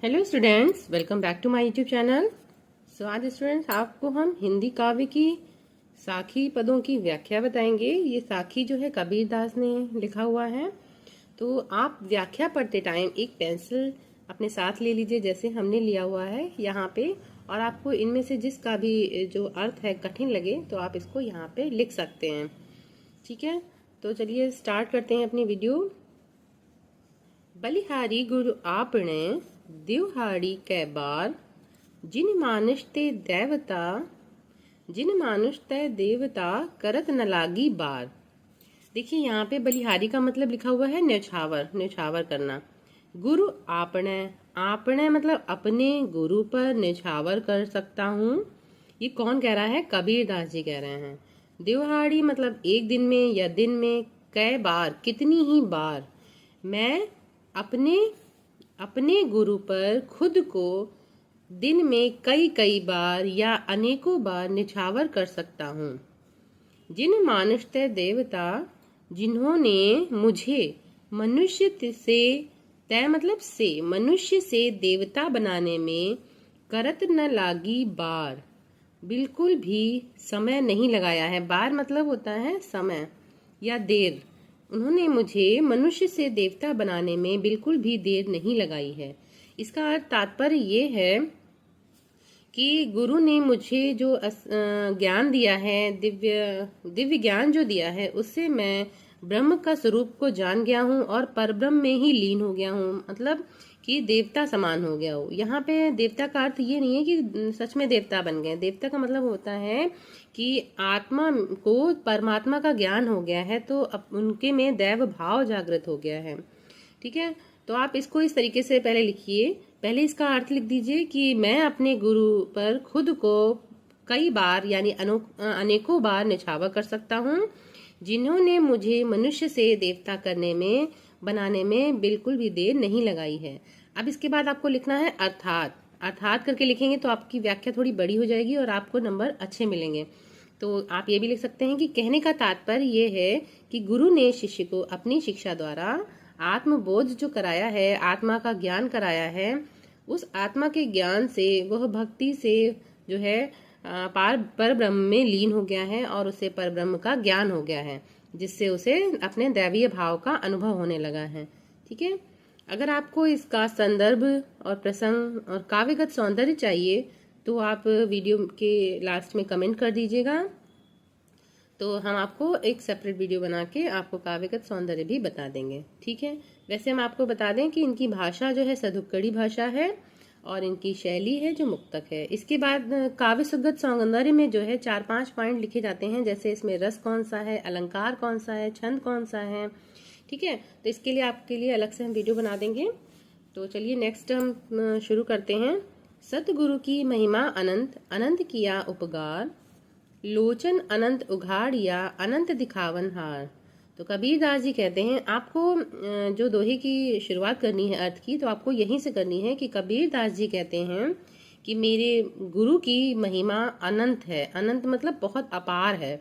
Hello students, welcome back to my YouTube channel. आज students आपको हम हिंदी काव्य की साखी पदों की व्याख्या बताएंगे। ये साखी जो है कबीरदास ने लिखा हुआ है। तो आप व्याख्या पढ़ते टाइम एक पेंसिल अपने साथ ले लीजिए, जैसे हमने लिया हुआ है यहाँ पे, और आपको इनमें से जिसका भी जो अर्थ है कठिन लगे तो आप इसको यहाँ पे लिख सकते हैं। ठीक है, तो चलिए स्टार्ट करते हैं अपनी वीडियो। बलिहारी गुरु आपने दिवहाड़ी कै बार, जिन मानुष ते देवता करत न लागी बार। देखिए यहाँ पे बलिहारी का मतलब लिखा हुआ है न्यौछावर, न्यौछावर करना। गुरु आपने, आपने मतलब अपने गुरु पर न्यौछावर कर सकता हूँ। ये कौन कह रहा है? कबीरदास जी कह रहे हैं। दिवहाड़ी मतलब एक दिन में या दिन में, कै बार कितनी ही बार, मैं अपने गुरु पर खुद को दिन में कई कई बार या अनेकों बार निछावर कर सकता हूँ। जिन मानुष्य देवता, जिन्होंने मुझे मनुष्य से, तय मतलब से, मनुष्य से देवता बनाने में करत न लागी बार, बिल्कुल भी समय नहीं लगाया है। बार मतलब होता है समय या देर। उन्होंने मुझे मनुष्य से देवता बनाने में बिल्कुल भी देर नहीं लगाई है। इसका अर्थ तात्पर्य ये है कि गुरु ने मुझे जो ज्ञान दिया है, दिव्य ज्ञान जो दिया है, उससे मैं ब्रह्म का स्वरूप को जान गया हूँ और परब्रह्म में ही लीन हो गया हूँ, मतलब कि देवता समान हो गया हो। यहाँ पे देवता का अर्थ ये नहीं है कि सच में देवता बन गए। देवता का मतलब होता है कि आत्मा को परमात्मा का ज्ञान हो गया है, तो अब उनके में दैव भाव जागृत हो गया है। ठीक है, तो आप इसको इस तरीके से पहले लिखिए। पहले इसका अर्थ लिख दीजिए कि मैं अपने गुरु पर खुद को कई बार यानी अनेकों बार निछावर कर सकता हूँ, जिन्होंने मुझे मनुष्य से देवता बनाने में बिल्कुल भी देर नहीं लगाई है। अब इसके बाद आपको लिखना है अर्थात। अर्थात करके लिखेंगे तो आपकी व्याख्या थोड़ी बड़ी हो जाएगी और आपको नंबर अच्छे मिलेंगे। तो आप ये भी लिख सकते हैं कि कहने का तात्पर्य ये है कि गुरु ने शिष्य को अपनी शिक्षा द्वारा आत्मबोध जो कराया है, आत्मा का ज्ञान कराया है, उस आत्मा के ज्ञान से वह भक्ति से जो है पर ब्रह्म में लीन हो गया है और उसे पर ब्रह्म का ज्ञान हो गया है, जिससे उसे अपने दैवीय भाव का अनुभव होने लगा है। ठीक है, अगर आपको इसका संदर्भ और प्रसंग और काव्यगत सौंदर्य चाहिए तो आप वीडियो के लास्ट में कमेंट कर दीजिएगा, तो हम आपको एक सेपरेट वीडियो बना के आपको काव्यगत सौंदर्य भी बता देंगे। ठीक है, वैसे हम आपको बता दें कि इनकी भाषा जो है सधुक्कड़ी भाषा है और इनकी शैली है जो मुक्तक है। इसके बाद काव्य सुगत सौंदर्य में जो है 4-5 पॉइंट लिखे जाते हैं, जैसे इसमें रस कौन सा है, अलंकार कौन सा है, छंद कौन सा है। ठीक है, तो इसके लिए आपके लिए अलग से हम वीडियो बना देंगे। तो चलिए नेक्स्ट हम शुरू करते हैं। सतगुरु की महिमा अनंत, अनंत किया उपकार, लोचन अनंत उघाड़िया, अनंत दिखावन हार। तो कबीरदास जी कहते हैं, आपको जो दोहे की शुरुआत करनी है अर्थ की, तो आपको यहीं से करनी है कि कबीरदास जी कहते हैं कि मेरे गुरु की महिमा अनंत है। अनंत मतलब बहुत अपार है।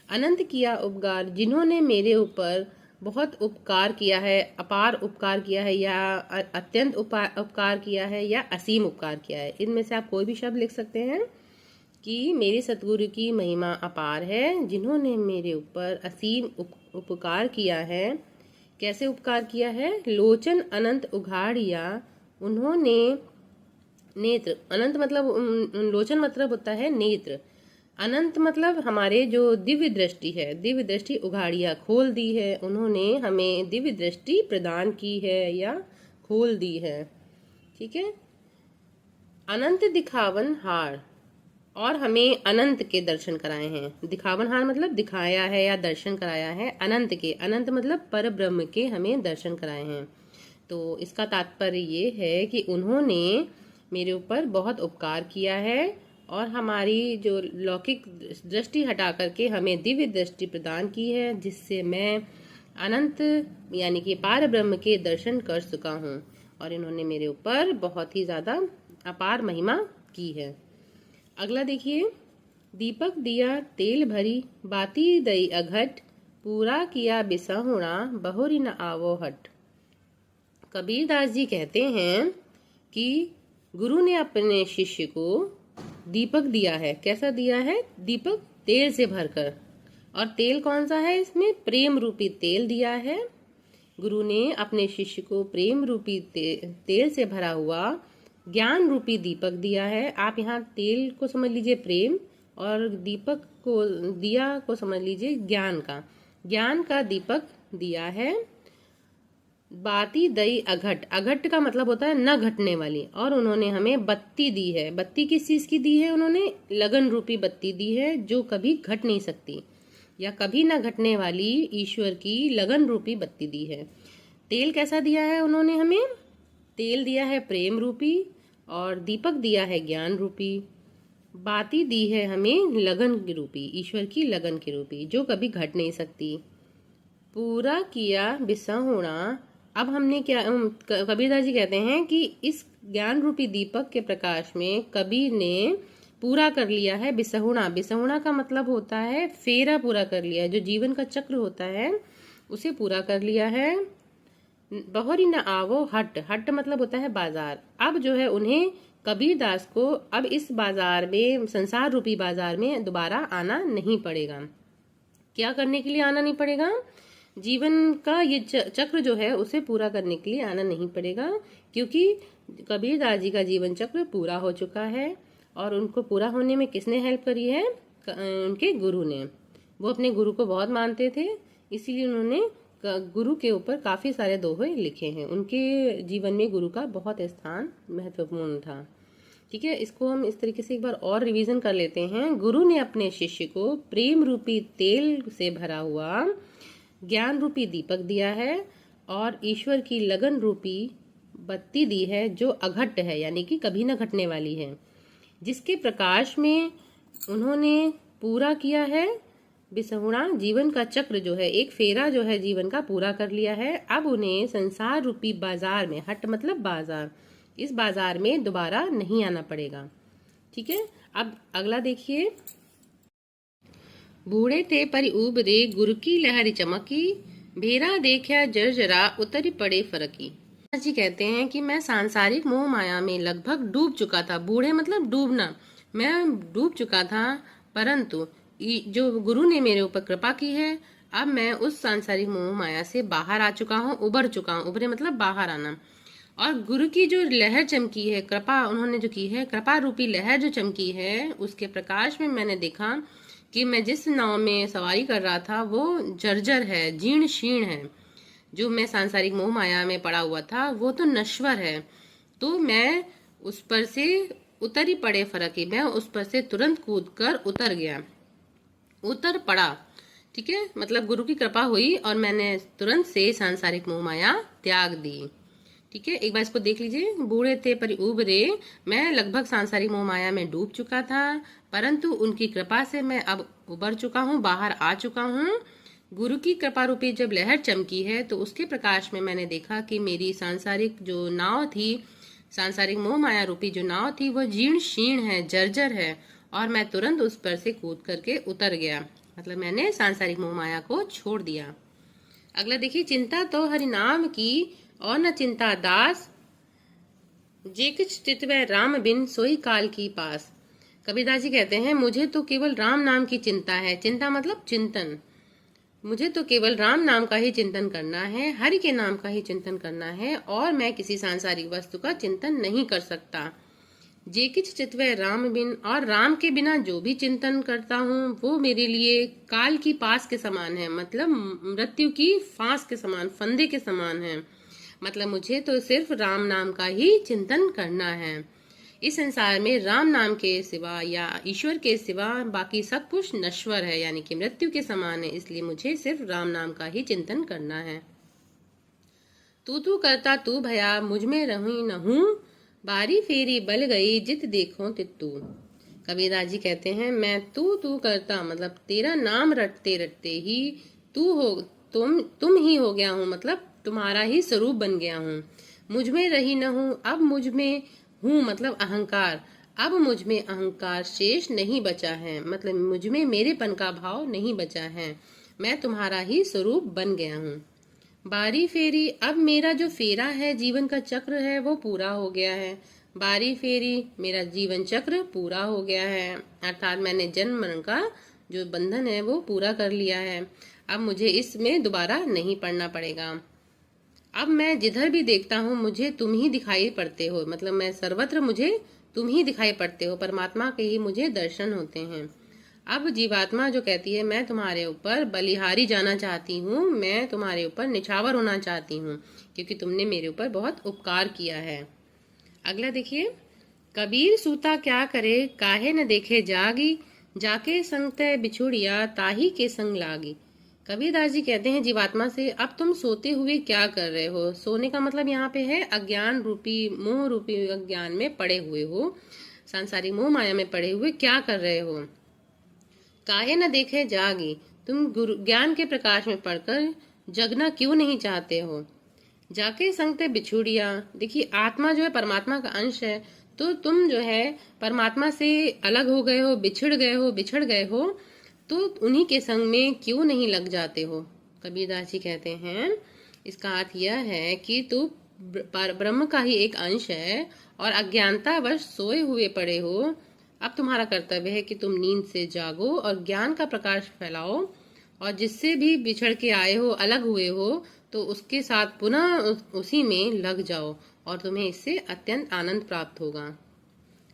अनंत किया उपकार, जिन्होंने मेरे ऊपर बहुत उपकार किया है, अपार उपकार किया है, या अत्यंत उपकार किया है, या असीम उपकार किया है। इनमें से आप कोई भी शब्द लिख सकते हैं कि मेरे सतगुरु की महिमा अपार है, जिन्होंने मेरे ऊपर असीम उपकार किया है। कैसे उपकार किया है? लोचन अनंत उघाड़िया, उन्होंने नेत्र, अनंत मतलब लोचन मतलब होता है नेत्र, अनंत मतलब हमारे जो दिव्य दृष्टि है, दिव्य दृष्टि उघाड़िया खोल दी है। उन्होंने हमें दिव्य दृष्टि प्रदान की है या खोल दी है। ठीक है, अनंत दिखावन हार, और हमें अनंत के दर्शन कराए हैं। दिखावन हार मतलब दिखाया है या दर्शन कराया है। अनंत के, अनंत मतलब पर ब्रह्म के हमें दर्शन कराए हैं। तो इसका तात्पर्य ये है कि उन्होंने मेरे ऊपर बहुत उपकार किया है और हमारी जो लौकिक दृष्टि हटा करके हमें दिव्य दृष्टि प्रदान की है, जिससे मैं अनंत यानी कि पार ब्रह्म के दर्शन कर चुका हूँ और इन्होंने मेरे ऊपर बहुत ही ज़्यादा अपार महिमा की है। अगला देखिए, दीपक दिया तेल भरी, बाती दई अघट, पूरा किया बिसहुणा, बहुरी न आवो हट। कबीरदास जी कहते हैं कि गुरु ने अपने शिष्य को दीपक दिया है। कैसा दिया है? दीपक तेल से भरकर। और तेल कौन सा है? इसमें प्रेम रूपी तेल दिया है। गुरु ने अपने शिष्य को प्रेम रूपी तेल से भरा हुआ ज्ञान रूपी दीपक दिया है। आप यहाँ तेल को समझ लीजिए प्रेम, और दीपक को, दिया को समझ लीजिए ज्ञान का दीपक दिया है। बाती दई अघट, अघट का मतलब होता है न घटने वाली। और उन्होंने हमें बत्ती दी है। बत्ती किस चीज की दी है? उन्होंने लगन रूपी बत्ती दी है, जो कभी घट नहीं सकती, या कभी न घटने वाली ईश्वर की लगन रूपी बत्ती दी है। तेल कैसा दिया है उन्होंने हमें? तेल दिया है प्रेम रूपी, और दीपक दिया है ज्ञान रूपी। बाती दी है हमें लगन की रूपी, ईश्वर की लगन की रूपी, जो कभी घट नहीं सकती। पूरा किया बिसहुणा। अब हमने क्या, कबीरदास जी कहते हैं कि इस ज्ञान रूपी दीपक के प्रकाश में कबीर ने पूरा कर लिया है बिसहुणा। बिसहुणा का मतलब होता है फेरा पूरा कर लिया है, जो जीवन का चक्र होता है उसे पूरा कर लिया है। बहोरी न आवो हट, हट मतलब होता है बाजार। अब जो है उन्हें, कबीरदास को, अब इस बाजार में, संसार रूपी बाजार में दोबारा आना नहीं पड़ेगा। क्या करने के लिए आना नहीं पड़ेगा? जीवन का ये चक्र जो है उसे पूरा करने के लिए आना नहीं पड़ेगा, क्योंकि कबीरदास जी का जीवन चक्र पूरा हो चुका है। और उनको पूरा होने में किसने हेल्प करी है? उनके गुरु ने। वो अपने गुरु को बहुत मानते थे, इसीलिए उन्होंने गुरु के ऊपर काफी सारे दोहे लिखे हैं। उनके जीवन में गुरु का बहुत स्थान महत्वपूर्ण था। ठीक है, इसको हम इस तरीके से एक बार और रिवीजन कर लेते हैं। गुरु ने अपने शिष्य को प्रेम रूपी तेल से भरा हुआ ज्ञान रूपी दीपक दिया है, और ईश्वर की लगन रूपी बत्ती दी है, जो अघट है, यानी कि कभी न घटने वाली है, जिसके प्रकाश में उन्होंने पूरा किया है बिसहुणा। जीवन का चक्र जो है, एक फेरा जो है जीवन का, पूरा कर लिया है। अब उन्हें संसार रूपी बाजार में, हट मतलब बाजार, इस बाजार में दोबारा नहीं आना पड़ेगा। ठीक है, अब अगला देखिए। बूढ़े थे परि उबरे, गुरु की लहरी चमकी, भेरा देखा जर्जरा, उतरी पड़े फरकी। जी कहते हैं कि मैं सांसारिक मोह माया में लगभग डूब चुका था। बूढ़े मतलब डूबना, मैं डूब चुका था, परंतु जो गुरु ने मेरे ऊपर कृपा की है, अब मैं उस सांसारिक मोह माया से बाहर आ चुका हूँ, उबर चुका हूँ। उबरे मतलब बाहर आना। और गुरु की जो लहर चमकी है, कृपा उन्होंने जो की है, कृपा रूपी लहर जो चमकी है, उसके प्रकाश में मैंने देखा कि मैं जिस नाव में सवारी कर रहा था वो जर्जर है, जीर्ण शीर्ण है। जो मैं सांसारिक मोह माया में पड़ा हुआ था वो तो नश्वर है। तो मैं उस पर से उतर ही पड़े फरकी, मैं उस पर से तुरंत कूद कर उतर गया, उतर पड़ा। ठीक है, मतलब गुरु की कृपा हुई और मैंने तुरंत से सांसारिक मोह माया त्याग दी। ठीक है, एक बार इसको देख लीजिए। बूढ़े थे पर उबरे, मैं लगभग सांसारिक मोह माया में डूब चुका था, परंतु उनकी कृपा से मैं अब उबर चुका हूँ, बाहर आ चुका हूँ। गुरु की कृपा रूपी जब लहर चमकी है तो उसके प्रकाश में मैंने देखा कि मेरी सांसारिक जो नाव थी, सांसारिक मोह माया रूपी जो नाव थी, वो जीर्ण शीर्ण है, जर्जर है, और मैं तुरंत उस पर से कूद करके उतर गया। मतलब मैंने सांसारिक मोह माया को छोड़ दिया। अगला देखिए। चिंता तो हरि नाम की और न चिंता दास, जे कुछ चितवै राम बिन सोई काल की पास। कबीरदास जी कहते हैं, मुझे तो केवल राम नाम की चिंता है। चिंता मतलब चिंतन। मुझे तो केवल राम नाम का ही चिंतन करना है, हरि के नाम का ही चिंतन करना है, और मैं किसी सांसारिक वस्तु का चिंतन नहीं कर सकता। जे किछ चितवै राम बिन, और राम के बिना जो भी चिंतन करता हूँ वो मेरे लिए काल की पास के समान है, मतलब मृत्यु की फांस के समान, फंदे के समान है। मतलब मुझे तो सिर्फ राम नाम का ही चिंतन करना है। इस संसार में राम नाम के सिवा या ईश्वर के सिवा बाकी सब कुछ नश्वर है, यानी कि मृत्यु के समान है, इसलिए मुझे सिर्फ राम नाम का ही चिंतन करना है। तू करता तू भया, मुझ में रही न हूँ, बारी फेरी बल गई, जित देखो तित्तू। कबीरदास जी कहते हैं, मैं तू करता मतलब तेरा नाम रटते रटते ही तू हो, तुम ही हो गया हूँ, मतलब तुम्हारा ही स्वरूप बन गया हूँ। मुझ में रही न हूँ, अब मुझ में हूँ मतलब अहंकार, अब मुझ में अहंकार शेष नहीं बचा है, मतलब मुझ में मेरेपन का भाव नहीं बचा है। मैं तुम्हारा ही स्वरूप बन गया हूँ। बारी फेरी, अब मेरा जो फेरा है, जीवन का चक्र है, वो पूरा हो गया है। बारी फेरी, मेरा जीवन चक्र पूरा हो गया है, अर्थात मैंने जन्म मरण का जो बंधन है वो पूरा कर लिया है। अब मुझे इसमें दोबारा नहीं पड़ना पड़ेगा। अब मैं जिधर भी देखता हूँ मुझे तुम ही दिखाई पड़ते हो, मतलब मैं सर्वत्र मुझे तुम ही दिखाई पड़ते हो, परमात्मा के ही मुझे दर्शन होते हैं। अब जीवात्मा जो कहती है मैं तुम्हारे ऊपर बलिहारी जाना चाहती हूँ, मैं तुम्हारे ऊपर निछावर होना चाहती हूँ, क्योंकि तुमने मेरे ऊपर बहुत उपकार किया है। अगला देखिए, कबीर सूता क्या करे, काहे न देखे जागी, जाके संग तय बिछुड़िया, ताही के संग लागी। कबीरदास जी कहते हैं जीवात्मा से, अब तुम सोते हुए क्या कर रहे हो। सोने का मतलब यहाँ पे है अज्ञान रूपी, मोह रूपी अज्ञान में पड़े हुए हो, सांसारिक मोह माया में पड़े हुए क्या कर रहे हो। काहे न देखे जागी, तुम गुरु ज्ञान के प्रकाश में पढ़कर जगना क्यों नहीं चाहते हो। जाके संगते बिछुड़िया, देखिए आत्मा जो है परमात्मा का अंश है, तो तुम जो है परमात्मा से अलग हो गए हो, बिछड़ गए हो, तो उन्हीं के संग में क्यों नहीं लग जाते हो। कबीरदास जी कहते हैं इसका अर्थ यह है कि तू ब्रह्म का ही एक अंश है और अज्ञानतावश सोए हुए पड़े हो। अब तुम्हारा कर्तव्य है कि तुम नींद से जागो और ज्ञान का प्रकाश फैलाओ, और जिससे भी बिछड़ के आए हो, अलग हुए हो, तो उसके साथ पुनः उसी में लग जाओ और तुम्हें इससे अत्यंत आनंद प्राप्त होगा।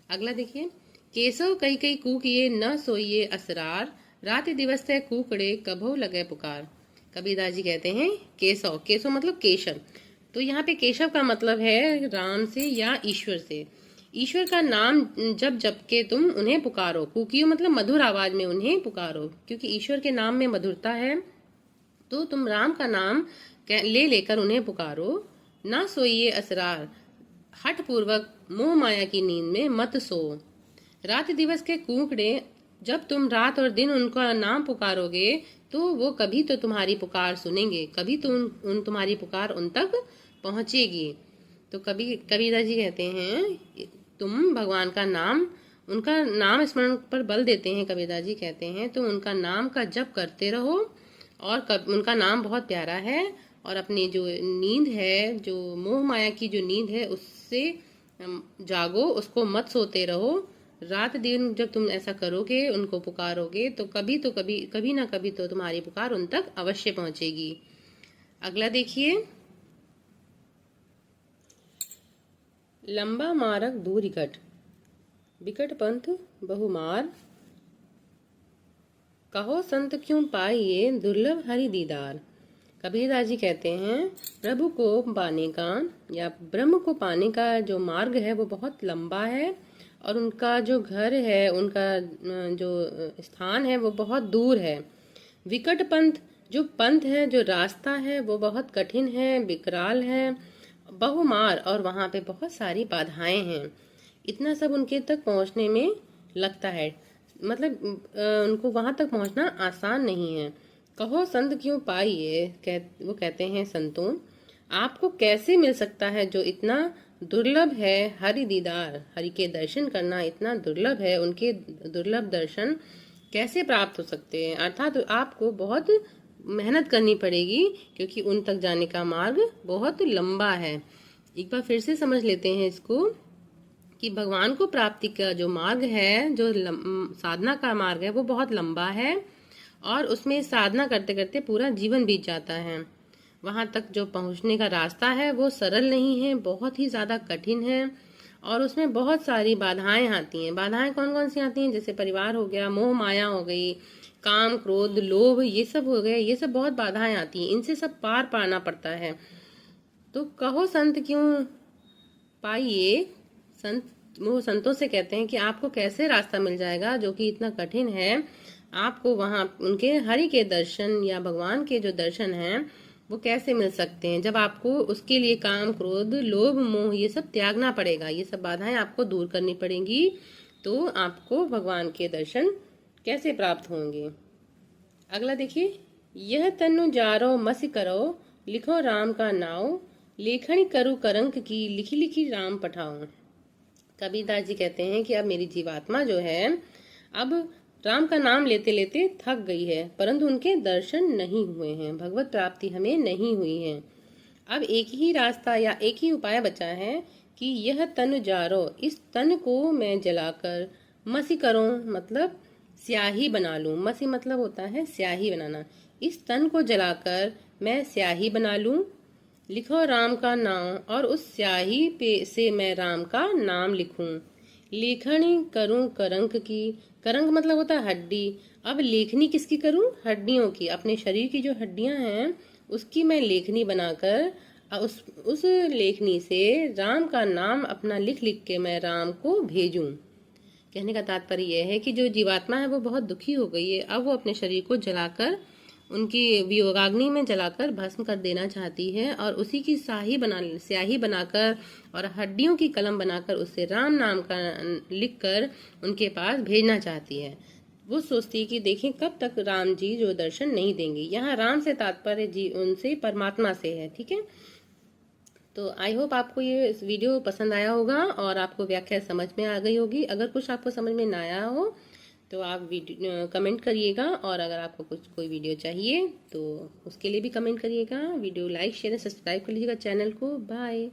अगला देखिए, केसव कई कई कूकिए, न सोइए असरार, रात दिवस तय कूकड़े, कभो लगे पुकार। कबीरदास जी कहते हैं केसव, केसव मतलब केशव, तो यहाँ पे केशव का मतलब है राम से या ईश्वर से। ईश्वर का नाम जब जप के तुम उन्हें पुकारो, कुकियो मतलब मधुर आवाज में उन्हें पुकारो, क्योंकि ईश्वर के नाम में मधुरता है। तो तुम राम का नाम ले लेकर उन्हें पुकारो। ना सोइए असरार, हठ पूर्वक मोह माया की नींद में मत सो। रात दिवस के कूकड़े, जब तुम रात और दिन उनका नाम पुकारोगे तो वो कभी तो तुम्हारी पुकार सुनेंगे, कभी तो तुम्हारी पुकार उन तक पहुंचेगी। तो कबीरदास जी कहते हैं तुम भगवान का नाम, उनका नाम स्मरण पर बल देते हैं। कबीरदास जी कहते हैं तो उनका नाम का जप करते रहो, और उनका नाम बहुत प्यारा है, और अपनी जो नींद है, जो मोह माया की जो नींद है, उससे जागो, उसको मत सोते रहो। रात दिन जब तुम ऐसा करोगे, उनको पुकारोगे, तो कभी ना कभी तो तुम्हारी पुकार उन तक अवश्य पहुंचेगी। अगला देखिए, लंबा मार्ग दूर इकट, बिकट पंथ बहुमार, कहो संत क्यों पाइए, दुर्लभ हरि दीदार। कबीरदास जी कहते हैं प्रभु को पाने का या ब्रह्म को पाने का जो मार्ग है वो बहुत लंबा है, और उनका जो घर है, उनका जो स्थान है वो बहुत दूर है। विकट पंथ, जो पंथ है, जो रास्ता है वो बहुत कठिन है, विकराल है, बहुमार, और वहाँ पे बहुत सारी बाधाएं हैं। इतना सब उनके तक पहुँचने में लगता है, मतलब उनको वहाँ तक पहुँचना आसान नहीं है। कहो संत क्यों पाइए, वो कहते हैं संतों, आपको कैसे मिल सकता है जो इतना दुर्लभ है। हरि दीदार, हरि के दर्शन करना इतना दुर्लभ है, उनके दुर्लभ दर्शन कैसे प्राप्त हो सकते हैं। अर्थात आपको बहुत मेहनत करनी पड़ेगी, क्योंकि उन तक जाने का मार्ग बहुत लंबा है। एक बार फिर से समझ लेते हैं इसको, कि भगवान को प्राप्ति का जो मार्ग है, जो साधना का मार्ग है, वो बहुत लंबा है, और उसमें साधना करते करते पूरा जीवन बीत जाता है। वहां तक जो पहुंचने का रास्ता है वो सरल नहीं है, बहुत ही ज्यादा कठिन है, और उसमें बहुत सारी बाधाएं आती हैं। बाधाएं कौन कौन सी आती हैं, जैसे परिवार हो गया, मोह माया हो गई, काम क्रोध लोभ, ये सब हो गए, ये सब बहुत बाधाएं आती हैं, इनसे सब पार पाना पड़ता है। तो कहो संत क्यों पाइए, वो संतों से कहते हैं कि आपको कैसे रास्ता मिल जाएगा जो कि इतना कठिन है। आपको वहां उनके हरि के दर्शन या भगवान के जो दर्शन हैं वो कैसे मिल सकते हैं, जब आपको उसके लिए काम क्रोध लोभ मोह ये सब त्यागना पड़ेगा, ये सब बाधाएं आपको दूर करनी पड़ेंगी, तो आपको भगवान के दर्शन कैसे प्राप्त होंगे। अगला देखिए, यह तनु जारो मसी करो, लिखो राम का नाव, लेखनी करु करंक की, लिखी लिखी राम पठाओ। कबीरदास जी कहते हैं कि अब मेरी जीवात्मा जो है, अब राम का नाम लेते लेते थक गई है, परंतु उनके दर्शन नहीं हुए हैं, भगवत प्राप्ति हमें नहीं हुई है। अब एक ही रास्ता या एक ही उपाय बचा है कि यह तन जारो, इस तन को मैं जलाकर मसी करूं, मतलब स्याही बना लूं। मसी मतलब होता है स्याही बनाना। इस तन को जलाकर मैं स्याही बना लूं। लिखो राम का नाम और उस स्याही पे से मैं राम का नाम लिखूं। लेखनी करूं करंक की, करंक मतलब होता है हड्डी। अब लेखनी किसकी करूं? हड्डियों की, अपने शरीर की जो हड्डियां हैं उसकी मैं लेखनी बनाकर उस लेखनी से राम का नाम अपना लिख लिख के मैं राम को भेजूं। कहने का तात्पर्य यह है कि जो जीवात्मा है वो बहुत दुखी हो गई है, अब वो अपने शरीर को जलाकर, उनकी वियोगाग्नि में जलाकर भस्म कर देना चाहती है और उसी की स्याही बनाकर और हड्डियों की कलम बनाकर उससे राम नाम का लिखकर उनके पास भेजना चाहती है। वो सोचती है कि देखें कब तक राम जी जो दर्शन नहीं देंगे। यहाँ राम से तात्पर्य जी उनसे परमात्मा से है, ठीक है। तो आई होप आपको ये वीडियो पसंद आया होगा और आपको व्याख्या समझ में आ गई होगी। अगर कुछ आपको समझ में ना आया हो तो आप वीडियो कमेंट करिएगा, और अगर आपको कोई वीडियो चाहिए तो उसके लिए भी कमेंट करिएगा। वीडियो लाइक शेयर सब्सक्राइब कर लीजिएगा चैनल को। बाय।